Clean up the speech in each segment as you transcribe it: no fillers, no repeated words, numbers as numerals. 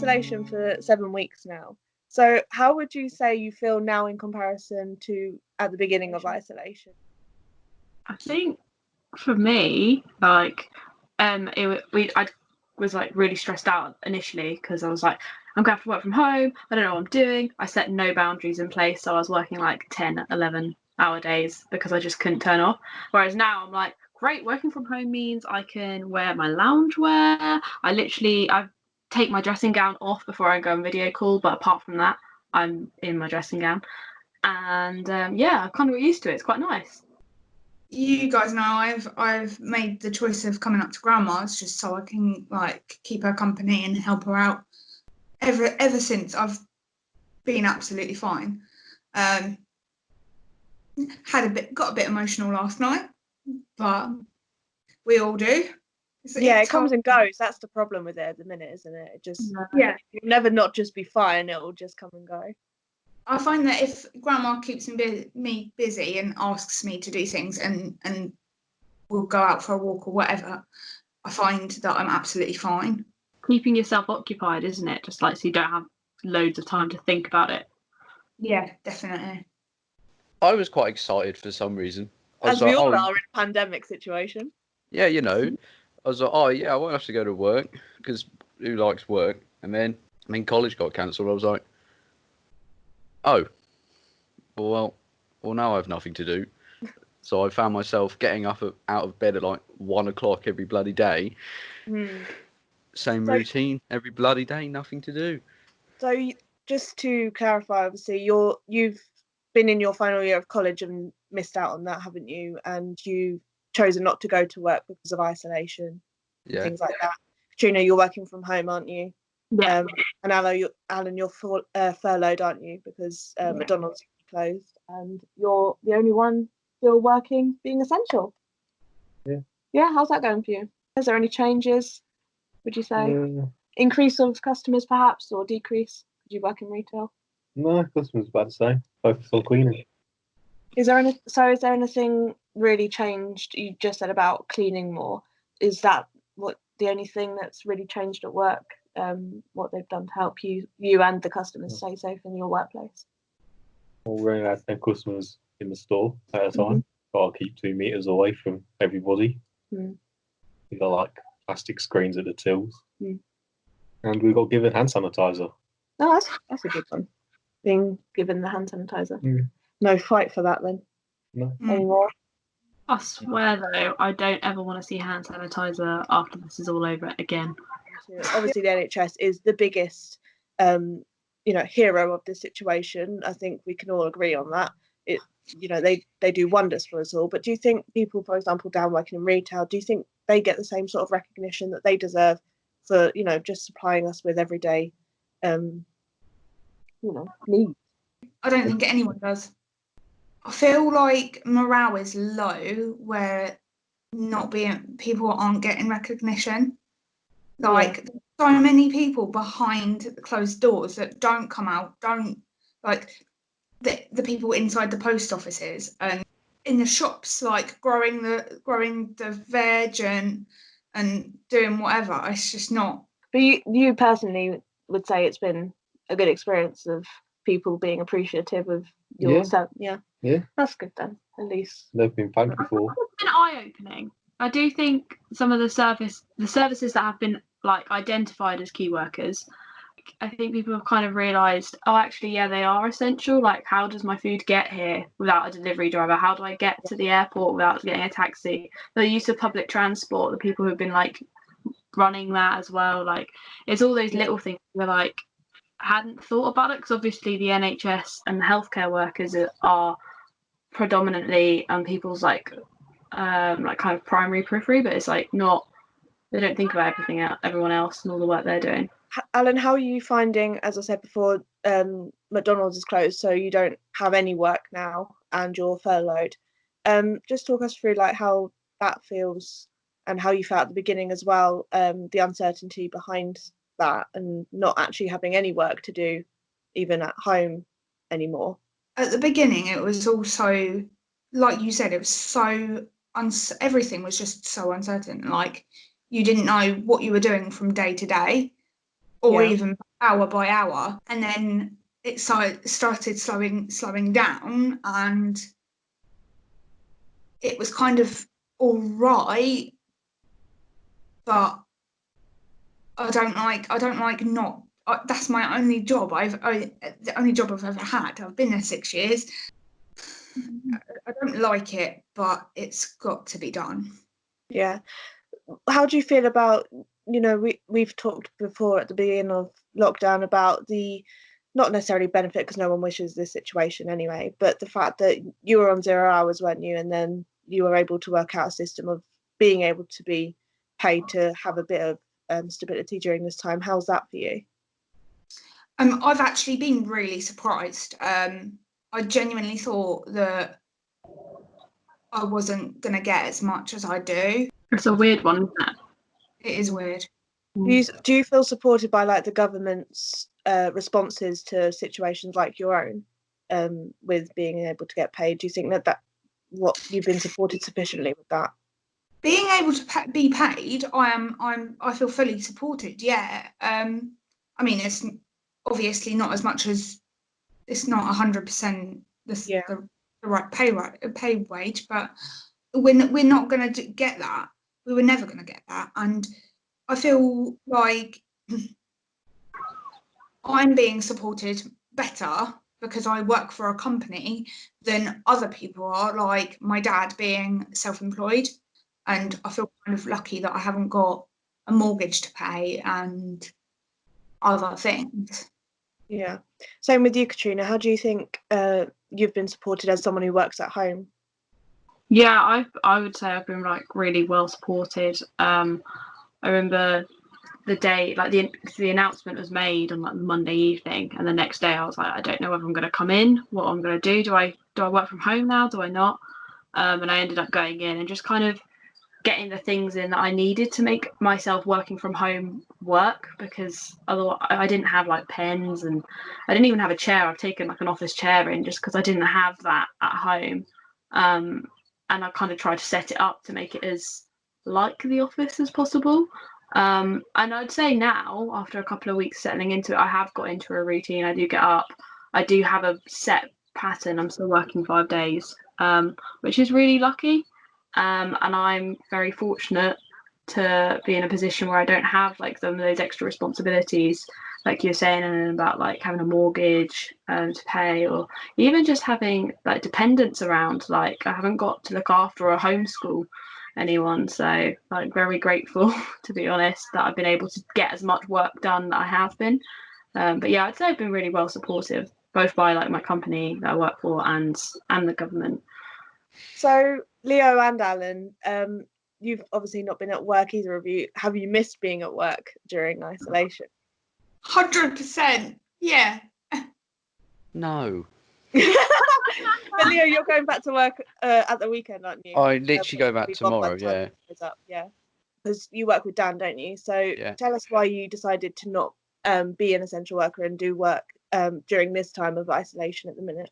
isolation for 7 weeks now. So how would you say you feel now in comparison to at the beginning of isolation? I think for me, like, I was like really stressed out initially because I was like, I'm going to have to work from home. I don't know what I'm doing. I set no boundaries in place. So I was working like 10, 11-hour days because I just couldn't turn off. Whereas now I'm like, great, working from home means I can wear my loungewear. I take my dressing gown off before I go on video call. But apart from that, I'm in my dressing gown. And yeah, I've kind of got used to it. It's quite nice. You guys know I've made the choice of coming up to grandma's just so I can like keep her company and help her out. Ever since I've been absolutely fine. Got a bit emotional last night, but we all do. It comes and goes. That's the problem with it at the minute, isn't it? It just you'll never not just be fine. It'll just come and go. I find that if grandma keeps me busy and asks me to do things and we'll go out for a walk or whatever, I find that I'm absolutely fine. Keeping yourself occupied, isn't it? Just like so you don't have loads of time to think about it. Yeah, definitely. I was quite excited for some reason. As we all are in a pandemic situation. Yeah, you know. I was like, oh yeah, I won't have to go to work because who likes work? And then college got cancelled. I was like, oh, well, now I have nothing to do. So I found myself getting up out of bed at like 1 o'clock every bloody day. Same routine every bloody day, nothing to do. So just to clarify, obviously you've been in your final year of college and missed out on that, haven't you? And you've chosen not to go to work because of isolation, things like that. Katrina, you're working from home, aren't you? Yeah. And Alan, you're furloughed, aren't you? Because McDonald's closed, and you're the only one still working, being essential. Yeah. Yeah. How's that going for you? Is there any changes? Would you say increase of customers, perhaps, or decrease? Do you work in retail? No, customers about the same. Both still cleaning. Is there anything really changed? You just said about cleaning more. Is that what the only thing that's really changed at work? What they've done to help you and the customers stay safe in your workplace? We're running out 10 customers in the store at a time. Got to keep 2 meters away from everybody. We got like plastic screens at the tills, and we got given hand sanitizer. Oh, that's a good one. Being given the hand sanitizer. No fight for that then. No. Anymore. I swear though, I don't ever want to see hand sanitizer after this is all over again. Obviously, the NHS is the biggest, hero of this situation. I think we can all agree on that. They do wonders for us all. But do you think people, for example, down working in retail, do you think they get the same sort of recognition that they deserve for, just supplying us with everyday, needs? I don't think anyone does. I feel like morale is low where people aren't getting recognition. Like so many people behind the closed doors that don't come out, don't like the people inside the post offices and in the shops, like growing the veg and doing whatever. It's just not. But you personally would say it's been a good experience of people being appreciative of yourself. Yeah. That's good then, at least. They've been thanked before. It's been eye-opening. I do think some of the services that have been like identified as key workers, I think people have kind of realised, oh, actually, yeah, they are essential. Like, how does my food get here without a delivery driver? How do I get to the airport without getting a taxi? The use of public transport, the people who've been like running that as well. Like, it's all those little things where like hadn't thought about it, because obviously the NHS and the healthcare workers are predominantly people's like kind of primary periphery, but it's like not. They don't think about everyone else and all the work they're doing. Alan, how are you finding, as I said before, McDonald's is closed, so you don't have any work now and you're furloughed. Just talk us through like how that feels and how you felt at the beginning as well, the uncertainty behind that and not actually having any work to do, even at home anymore. At the beginning, it was also, like you said, it was so, everything was just so uncertain. Like, you didn't know what you were doing from day to day, or even hour by hour, and then it started slowing down, and it was kind of all right, but I don't like not. That's my only job. The only job I've ever had. I've been there 6 years. I don't like it, but it's got to be done. Yeah. How do you feel about, we've talked before at the beginning of lockdown about the, not necessarily benefit because no one wishes this situation anyway, but the fact that you were on 0 hours, weren't you? And then you were able to work out a system of being able to be paid to have a bit of stability during this time. How's that for you? I've actually been really surprised. I genuinely thought that I wasn't going to get as much as I do. It's a weird one, isn't it? It is weird. Do you feel supported by like the government's responses to situations like your own, with being able to get paid? Do you think that what you've been supported sufficiently with that? Being able to be paid, I feel fully supported. Yeah. I mean, it's obviously not as much as, it's not 100% the right pay wage, but we're not going to get that. We were never going to get that, and I feel like I'm being supported better because I work for a company than other people are, like my dad being self-employed, and I feel kind of lucky that I haven't got a mortgage to pay and other things. Yeah. Same with you, Katrina. How do you think you've been supported as someone who works at home? Yeah, I would say I've been like really well supported. I remember the day, like the announcement was made on like the Monday evening, and the next day I was like, I don't know whether I'm going to come in, what I'm going to do. Do I work from home now? Do I not? And I ended up going in and just kind of getting the things in that I needed to make myself working from home work, because otherwise I didn't have like pens, and I didn't even have a chair. I've taken like an office chair in just because I didn't have that at home. And I kind of tried to set it up to make it as like the office as possible. And I'd say now, after a couple of weeks settling into it, I have got into a routine. I do get up. I do have a set pattern. I'm still working 5 days, which is really lucky. And I'm very fortunate to be in a position where I don't have like some of those extra responsibilities, like you're saying, and about like having a mortgage to pay, or even just having like dependents around. Like I haven't got to look after or homeschool anyone, so like very grateful to be honest that I've been able to get as much work done that I have been. But yeah, I'd say I've been really well supportive, both by like my company that I work for and the government. So Leo and Alan, you've obviously not been at work, either of you. Have you missed being at work during isolation? 100%. Yeah. No. But Leo, you're going back to work at the weekend, aren't you? I literally go back tomorrow, yeah. Yeah. Because you work with Dan, don't you? So Yeah. Tell us why you decided to not be an essential worker and do work during this time of isolation at the minute.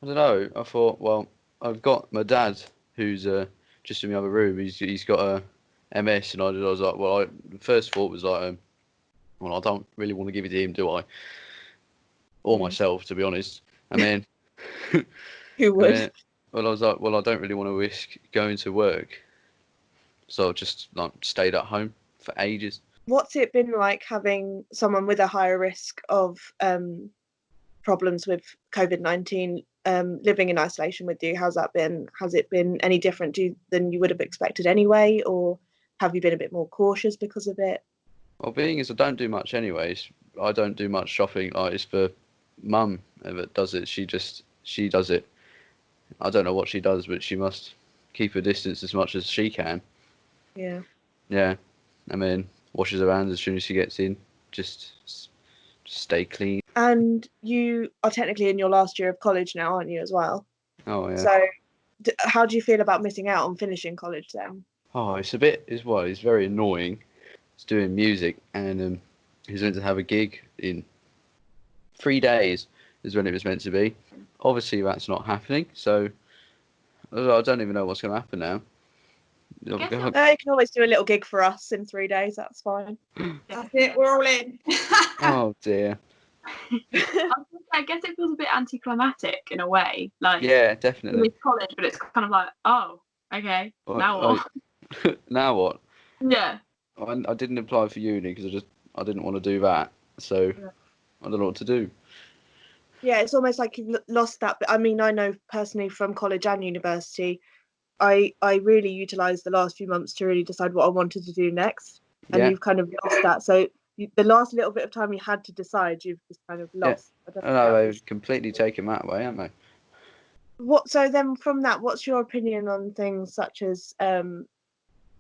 I don't know. I thought, well, I've got my dad, who's just in the other room. He's got a MS, and I was like, well, the first thought was like, well, I don't really want to give it to him, do I? Or myself, to be honest. And then, Who would? Then, well, I was like, well, I don't really want to risk going to work, so I just like stayed at home for ages. What's it been like having someone with a higher risk of problems with COVID-19 living in isolation with you? How's that been? Has it been any different than you would have expected anyway, or have you been a bit more cautious because of it? Well, being as I don't do much anyways, I don't do much shopping. Like, it's for Mum that does it. She does it. I don't know what she does, but she must keep her distance as much as she can. Yeah. Yeah. I mean, washes her hands as soon as she gets in. Just stay clean. And you are technically in your last year of college now, aren't you, as well? Oh, yeah. So how do you feel about missing out on finishing college then? Oh, it's very annoying. He's doing music, and he's meant to have a gig in 3 days is when it was meant to be. Obviously, that's not happening, so I don't even know what's going to happen now. Oh, Guess God. You can always do a little gig for us in 3 days. That's fine. That's it. We're all in. Oh dear. I guess it feels a bit anticlimactic in a way. Like, Yeah, definitely. it's college, but it's kind of like, oh, okay, now what? Now what? Yeah. I didn't apply for uni because I didn't want to do that. So Yeah. I don't know what to do. Yeah, it's almost like you've lost that. But I mean, I know personally from college and university, I really utilised the last few months to really decide what I wanted to do next, and Yeah. you've kind of lost that. So the last little bit of time you had to decide, you've just kind of Yeah. lost. I don't I know know how they've completely taken that away, haven't they? So then from that, what's your opinion on things such as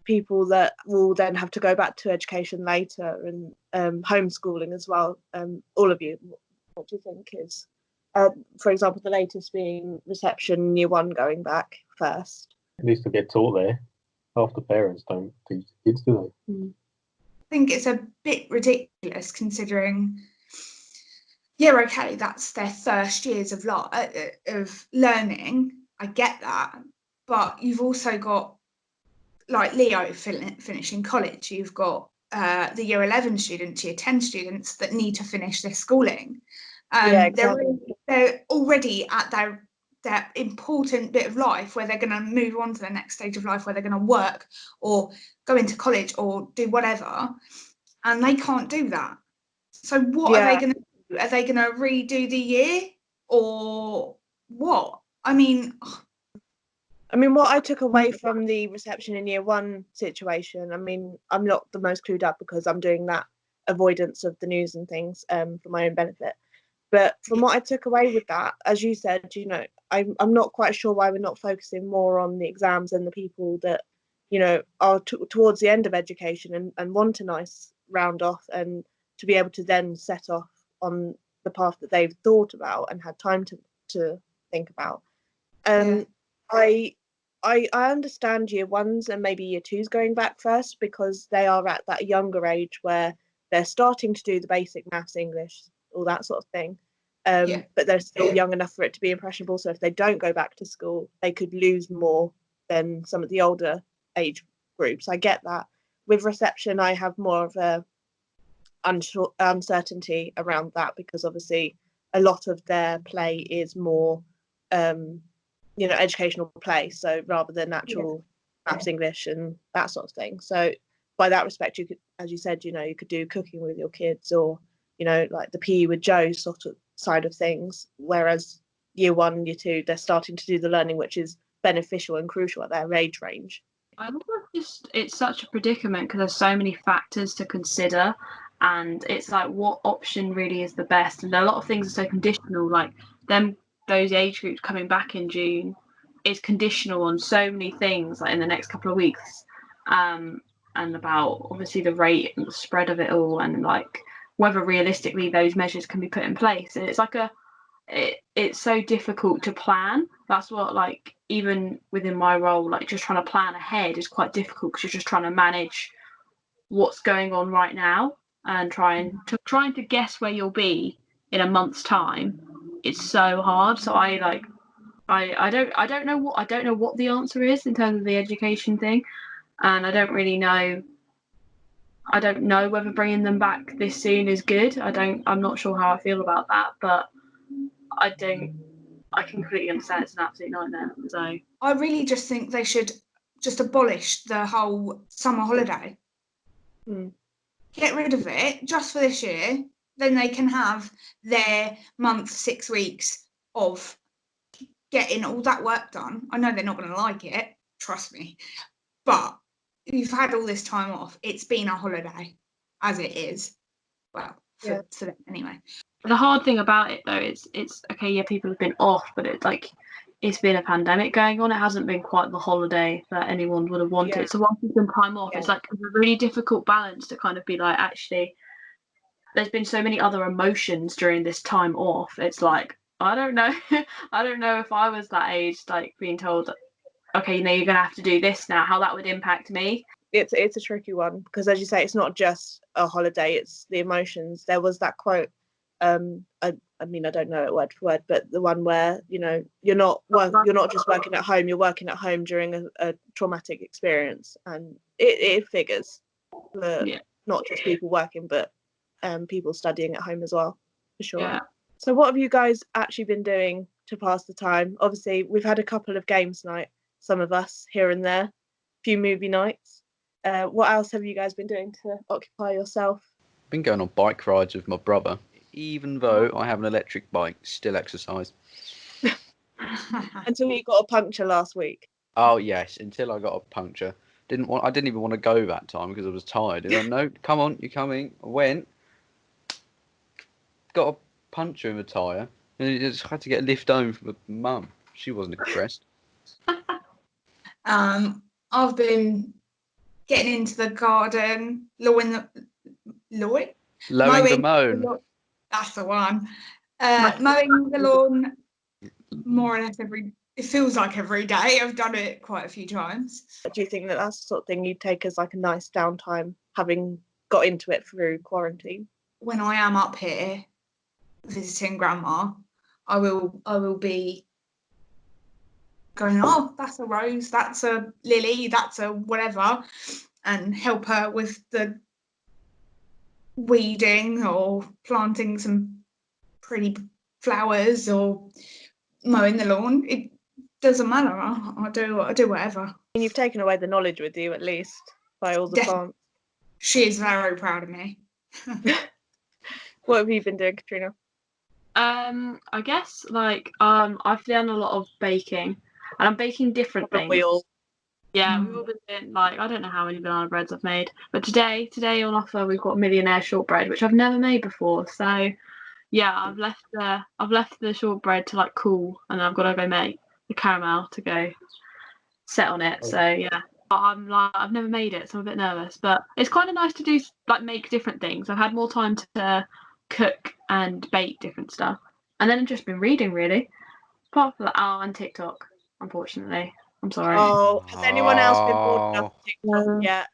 people that will then have to go back to education later and homeschooling as well? All of you, what do you think is, for example, the latest being reception year one going back first? At least to get taught there. Half the parents don't teach the kids, do they? I think it's a bit ridiculous considering, yeah, okay, that's their first years of learning. I get that, but you've also got, like Leo finishing college. You've got the year 11 students, year 10 students that need to finish their schooling. Yeah, exactly. They're already at their important bit of life where they're going to move on to the next stage of life, where they're going to work or go into college or do whatever, and they can't do that. So what are they going to do? Are they going to redo the year or what? I mean, what I took away from the reception in year one situation, I mean, I'm not the most clued up because I'm doing that avoidance of the news and things for my own benefit. But from what I took away with that, as you said, I'm not quite sure why we're not focusing more on the exams and the people that, are towards the end of education and want a nice round off and to be able to then set off on the path that they've thought about and had time to think about. I understand year ones and maybe year twos going back first because they are at that younger age where they're starting to do the basic maths, English, all that sort of thing. But they're still young enough for it to be impressionable. So if they don't go back to school, they could lose more than some of the older age groups. I get that. With reception, I have more of a uncertainty around that because obviously a lot of their play is more educational play, so rather than actual maths, English and that sort of thing. So by that respect, you could, as you said, you could do cooking with your kids or like the PE with Joe sort of side of things, whereas year one, year two, they're starting to do the learning which is beneficial and crucial at their age range. I think it's such a predicament because there's so many factors to consider, and it's like what option really is the best. And a lot of things are so conditional, like those age groups coming back in June is conditional on so many things, like in the next couple of weeks, and about obviously the rate and the spread of it all, and like whether realistically those measures can be put in place. And it's like it's so difficult to plan. That's what, like, even within my role, like just trying to plan ahead is quite difficult because you're just trying to manage what's going on right now and trying to guess where you'll be in a month's time. It's so hard. So I don't know what the answer is in terms of the education thing, and I don't know whether bringing them back this soon is good. I'm not sure how I feel about that, but I completely understand it's an absolute nightmare. So I really just think they should just abolish the whole summer holiday. Get rid of it just for this year. Then they can have their month, 6 weeks of getting all that work done. I know they're not going to like it, trust me. But you've had all this time off. It's been a holiday, as it is. Well, for them anyway. The hard thing about it, though, it's okay, yeah, people have been off, but it's been a pandemic going on. It hasn't been quite the holiday that anyone would have wanted. So once there's been time off, it's like a really difficult balance to kind of be like, actually, there's been so many other emotions during this time off. It's like, I don't know. I don't know if I was that age, like being told, okay, you're going to have to do this now, how that would impact me. It's a tricky one because, as you say, it's not just a holiday, it's the emotions. There was that quote I mean, I don't know it word for word, but the one where, you know, you're not just working at home, you're working at home during a traumatic experience, and it figures for not just people working, but people studying at home as well, for sure. Yeah. So what have you guys actually been doing to pass the time? Obviously, we've had a couple of games night, some of us here and there, a few movie nights. What else have you guys been doing to occupy yourself? Been going on bike rides with my brother. Even though I have an electric bike, still exercise. Until you got a puncture last week. Oh yes, until I got a puncture. I didn't even want to go that time because I was tired. I went, no, come on, you're coming. I went, got a puncture in the tyre, and I just had to get a lift home from my mum. She wasn't impressed. I've been getting into the garden, mowing the lawn. That's the one. Mowing the lawn more or less it feels like every day. I've done it quite a few times. Do you think that that's the sort of thing you'd take as like a nice downtime, having got into it through quarantine? When I am up here visiting grandma, I will be going, oh, that's a rose, that's a lily, that's a whatever, and help her with the weeding or planting some pretty flowers or mowing the lawn. It doesn't matter. I do whatever. I mean, you've taken away the knowledge with you, at least, by all the plants. She is very proud of me. What have you been doing, Katrina? I guess like I've done a lot of baking, and I'm baking different things. We all. Yeah, we've all been doing, like, I don't know how many banana breads I've made, but today on offer we've got millionaire shortbread, which I've never made before. So yeah, I've left the shortbread to like cool, and I've got to go make the caramel to go set on it. So yeah, I've never made it, so I'm a bit nervous, but it's kind of nice to do, like, make different things. I've had more time to cook and bake different stuff, and then I've just been reading, really. Apart from that, and TikTok, unfortunately. I'm sorry. Oh, has anyone else been bored enough to TikTok yet?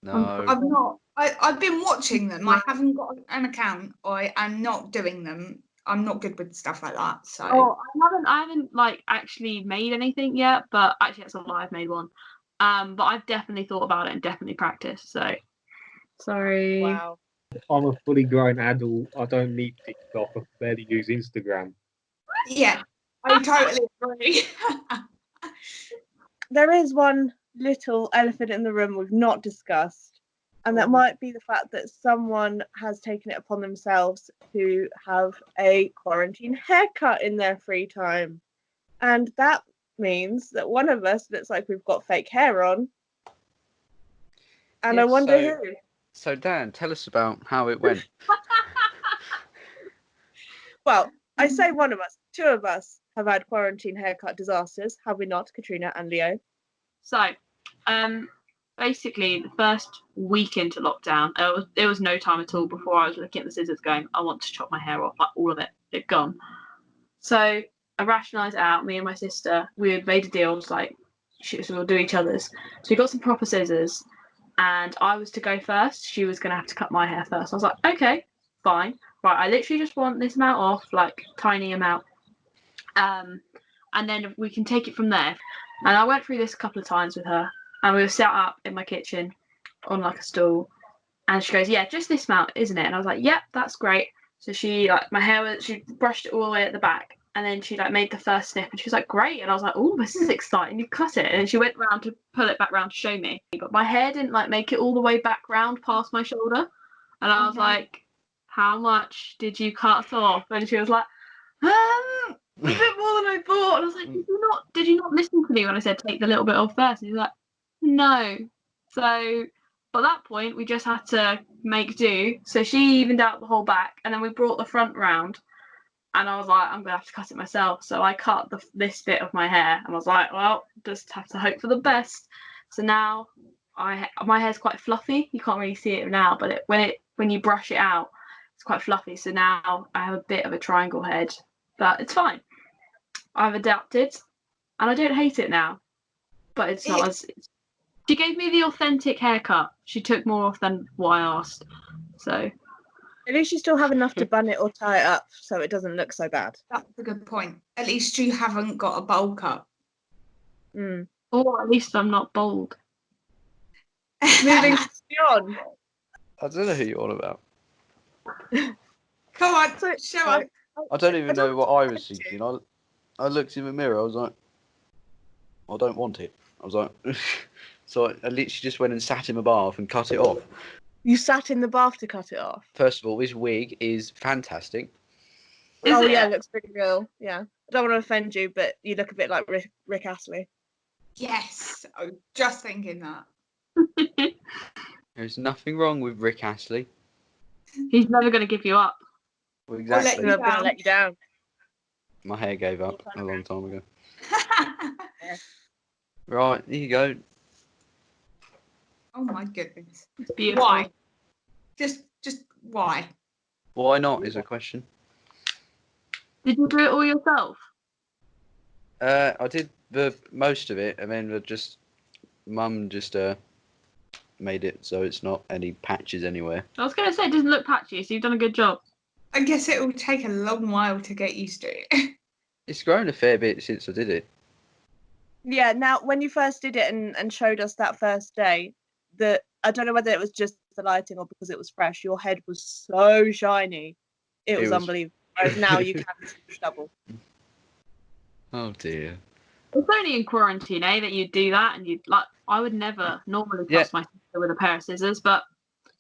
No. I've not. I've been watching them. I haven't got an account. I am not doing them. I'm not good with stuff like that. So. Oh, I haven't like actually made anything yet, but actually that's a lie. I've made one. But I've definitely thought about it and definitely practiced. So, sorry. Wow. I'm a fully grown adult. I don't need TikTok. I barely use Instagram. Yeah, I totally agree. There is one little elephant in the room we've not discussed, and that might be the fact that someone has taken it upon themselves to have a quarantine haircut in their free time. And that means that one of us looks like we've got fake hair on. And I wonder who. So Dan, tell us about how it went. Well, I say one of us. Two of us have had quarantine haircut disasters, have we not, Katrina and Leo? So, basically, the first week into lockdown, there was no time at all before I was looking at the scissors going, I want to chop my hair off, like all of it, it's gone. So I rationalised it out. Me and my sister, we had made a deal, was like, so we'll do each other's. So we got some proper scissors, and I was to go first. She was going to have to cut my hair first. I was like, okay, fine. Right, I literally just want this amount off, like tiny amount. And then we can take it from there. And I went through this a couple of times with her, and we were set up in my kitchen on like a stool, and she goes, yeah, just this amount, isn't it? And I was like, yep, that's great. So she, like, my hair she brushed it all the way at the back, and then she like made the first snip, and she was like, great. And I was like, oh, this is exciting, you cut it. And then she went round to pull it back round to show me, but my hair didn't like make it all the way back round past my shoulder. And I was like, how much did you cut off? And she was like, a bit more than I thought. And I was like, did you not listen to me when I said take the little bit off first? And she was like, no. So at that point we just had to make do. So she evened out the whole back, and then we brought the front round, and I was like, I'm gonna have to cut it myself. So I cut this bit of my hair, and I was like, well, just have to hope for the best. So now my hair's quite fluffy. You can't really see it now, but when you brush it out, it's quite fluffy. So now I have a bit of a triangle head, but it's fine. I've adapted, and I don't hate it now. But it's not as. She gave me the authentic haircut. She took more off than what I asked. So At least you still have enough to bun it or tie it up so it doesn't look so bad. That's a good point. At least you haven't got a bowl cut. Mm. Or at least I'm not bald. Moving on. I don't know who you're on about. Come on, So, show up. I don't even know what I was thinking. I looked in the mirror. I was like, I don't want it. I was like, so I literally just went and sat in the bath and cut it off. You sat in the bath to cut it off. First of all, this wig is fantastic. Is Oh it? yeah, it looks pretty real. Yeah, I don't want to offend you, but you look a bit like Rick Astley. Yes, I was just thinking that. There's nothing wrong with Rick Astley. He's never going to give you up. Well, let exactly. you I'm gonna down. let you down. My hair gave up a long time ago. Right, here you go. Oh my goodness. It's beautiful. Why? Just why? Why not is a question. Did you do it all yourself? I did the most of it, and then Mum just made it so it's not any patches anywhere. I was going to say it doesn't look patchy, so you've done a good job. I guess it will take a long while to get used to it. It's grown a fair bit since I did it. Yeah. Now, when you first did it and showed us that first day, I don't know whether it was just the lighting or because it was fresh. Your head was so shiny. It was unbelievable. Whereas now you can see the stubble. Oh dear. It's only in quarantine, that you do that, and you like. I would never normally trust my sister with a pair of scissors, but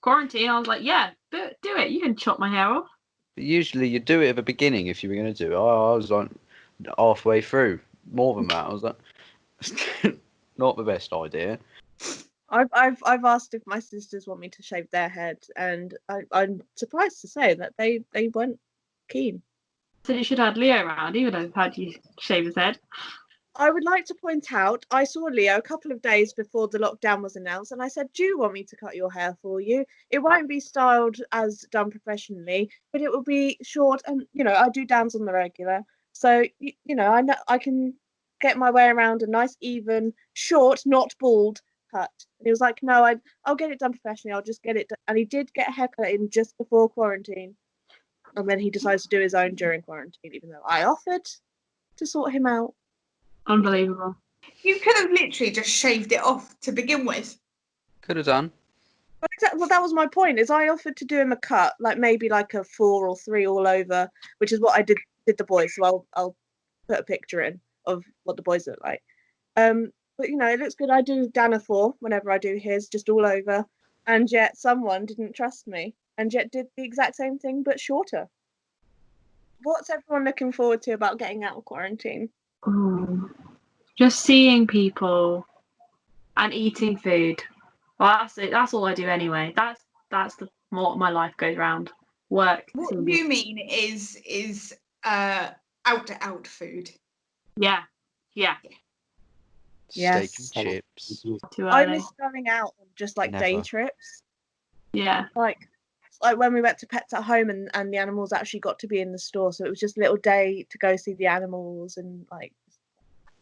quarantine, I was like, yeah, do it. You can chop my hair off. But usually you do it at the beginning if you were going to do it. I was like halfway through. More than that, I was like, not the best idea. I've asked if my sisters want me to shave their head, and I'm surprised to say that they weren't keen. So you should have had Leo around. He would have had you shave his head. I would like to point out, I saw Leo a couple of days before the lockdown was announced, and I said, do you want me to cut your hair for you? It won't be styled as done professionally, but it will be short, and, I do downs on the regular. So, I know I can get my way around a nice, even, short, not bald cut. And he was like, no, I'll get it done professionally. I'll just get it done. And he did get a haircut in just before quarantine. And then he decided to do his own during quarantine, even though I offered to sort him out. Unbelievable. You could have literally just shaved it off to begin with. Could have done. Well, that was my point. Is I offered to do him a cut, like maybe like a 4 or 3 all over, which is what I did the boys. So I'll put a picture in of what the boys look like. But it looks good. I do Dan a 4 whenever I do his, just all over, and yet someone didn't trust me, and yet did the exact same thing but shorter. What's everyone looking forward to about getting out of quarantine? Just seeing people and eating food. Well, that's it. That's all I do anyway. That's what my life goes around. Work. What you mean is out to out food. Yeah. Yes. Steak and chips. Too I early. miss going out on just like Never. day trips. Yeah. Like when we went to Pets at Home and the animals actually got to be in the store, so it was just a little day to go see the animals and like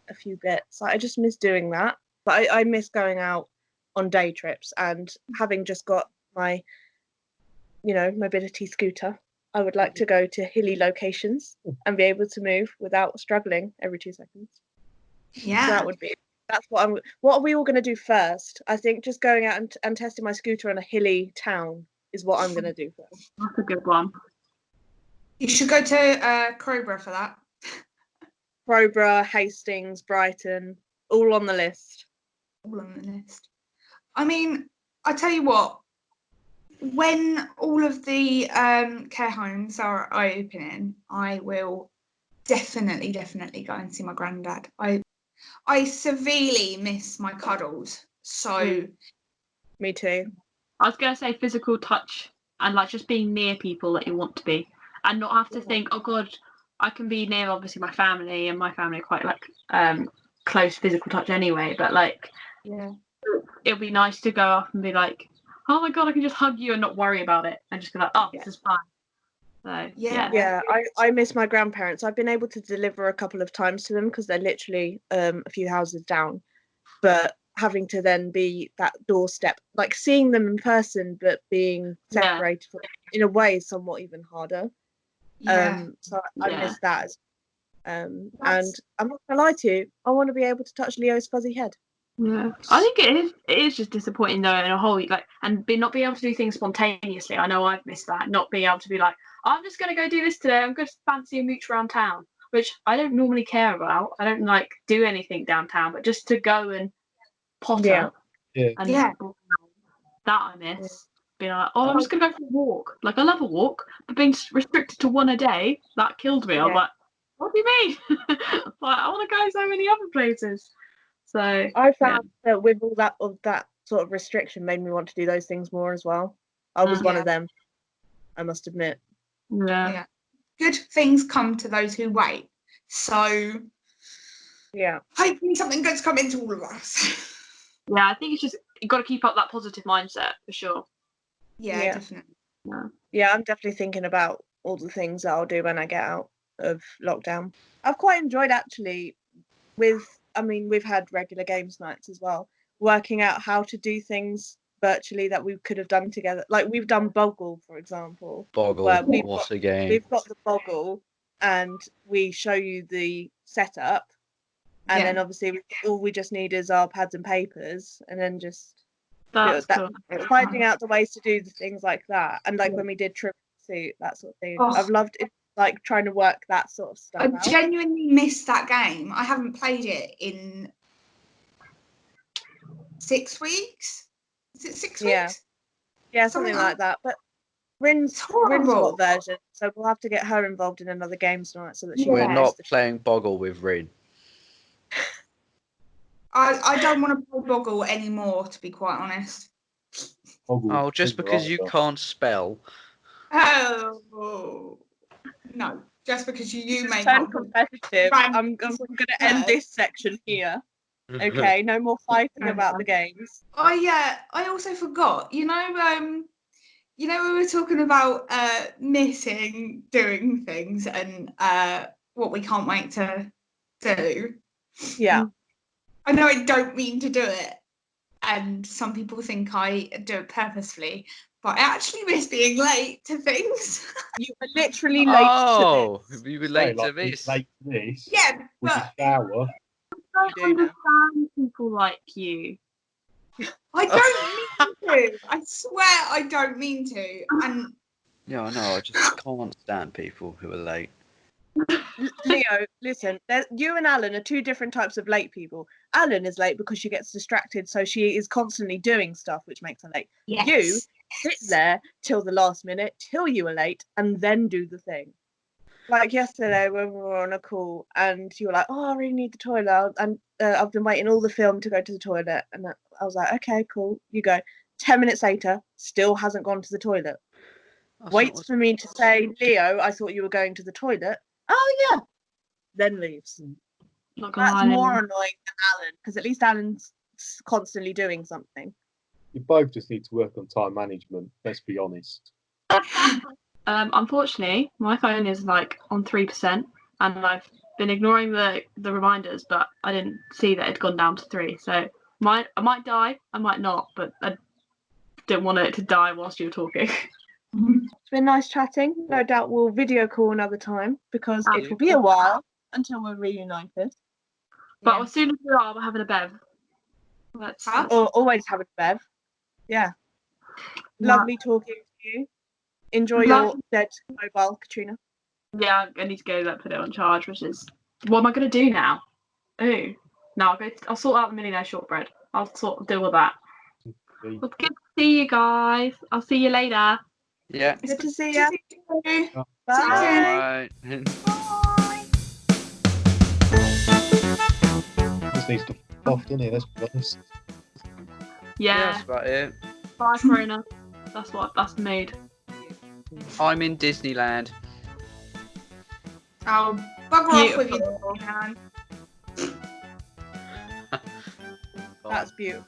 a few bits. I just miss doing that, but I miss going out on day trips, and having just got my mobility scooter, I would like to go to hilly locations and be able to move without struggling every 2 seconds. Yeah. So that's what are we all going to do first? I think just going out and testing my scooter in a hilly town is what I'm going to do first. That's a good one. You should go to Crowborough for that. Crowborough, Hastings, Brighton, all on the list. All on the list. I mean, I tell you what, when all of the care homes are opening, I will definitely go and see my granddad. I severely miss my cuddles. So Me too. I was going to say physical touch and like just being near people that you want to be and not have to think, oh God, I can be near obviously my family, and my family are quite like close physical touch anyway, but like it'll be nice to go up and be like, oh my God, I can just hug you and not worry about it and just be like, oh, this is fine. So yeah, I miss my grandparents. I've been able to deliver a couple of times to them because they're literally a few houses down, but having to then be that doorstep, like seeing them in person, but being separated in a way is somewhat even harder. So I miss that. And I'm not gonna lie to you, I want to be able to touch Leo's fuzzy head. Yeah, I think it is just disappointing though in a whole like not being able to do things spontaneously. I know I've missed that, not being able to be like, I'm just gonna go do this today. I'm gonna fancy a mooch around town, which I don't normally care about. I don't like do anything downtown, but just to go and potter, and that I miss. Being like, oh, I'm just gonna go for a walk. Like I love a walk, but being restricted to one a day that killed me. I was like, what do you mean? Like I want to go so many other places. So I found that with all that sort of restriction made me want to do those things more as well. I was one of them, I must admit. Yeah. Good things come to those who wait. So hopefully something good's coming to all of us. Yeah, I think it's just you've got to keep up that positive mindset for sure. Yeah, definitely. Yeah, I'm definitely thinking about all the things that I'll do when I get out of lockdown. I've quite enjoyed actually we've had regular games nights as well, working out how to do things virtually that we could have done together. Like we've done Boggle, for example. Boggle, what's a game? We've got the Boggle and we show you the setup and then obviously all we just need is our pads and papers and then just finding out the ways to do the things like that. And like when we did Trivial Pursuit, that sort of thing. I've loved it, like trying to work that sort of stuff out. I genuinely missed that game. I haven't played it in 6 weeks. Is it 6 weeks? Yeah, something like that. But Rin's got a version, so we'll have to get her involved in another games night so that she We're not playing Boggle with Rin. I don't want to play Boggle anymore, to be quite honest. Oh, just because you can't spell. Oh no, just because you make it competitive. I'm going to end this section here. Okay, no more fighting about the games. I also forgot. You know we were talking about missing doing things and what we can't wait to do. Yeah. I know I don't mean to do it, and some people think I do it purposefully, but I actually miss being late to things. You were literally late to this. You were late to this. Late to this. Yeah, but shower. I don't understand people like you. I don't mean to. I swear I don't mean to. And yeah, I know. I just can't stand people who are late. Leo, listen, you and Alan are two different types of late people. Alan is late because she gets distracted, so she is constantly doing stuff, which makes her late. Yes. You sit there till the last minute, till you are late, and then do the thing. Like yesterday when we were on a call, and you were like, "Oh, I really need the toilet," and I've been waiting all the film to go to the toilet, and I was like, "Okay, cool, you go." 10 minutes later, still hasn't gone to the toilet. Waits for me to say, "Leo, I thought you were going to the toilet." Oh yeah, then leaves. That's more annoying than Alan, because at least Alan's constantly doing something. You both just need to work on time management. Let's be honest. Unfortunately, my phone is like on 3%, and I've been ignoring the reminders, but I didn't see that it'd gone down to 3. So I might die, I might not, but I didn't want it to die whilst you were talking. It's been nice chatting. No doubt we'll video call another time because it will be a while until we're reunited. But as soon as we are, we're having a bev. Or always having a bev. Yeah. Lovely talking to you. Enjoy your dead mobile, Katrina. Yeah, I need to go put it on charge, which is what am I going to do now? Ooh, no, I'll sort out the millionaire shortbread. I'll deal with that. Well, good to see you guys. I'll see you later. Yeah. Good to see you. Bye. Bye. This needs to off, doesn't it? Let's be honest. Yeah. That's about it. Bye, Corona. That's the mood. I'm in Disneyland. Oh, bugger off with you, man. That's beautiful.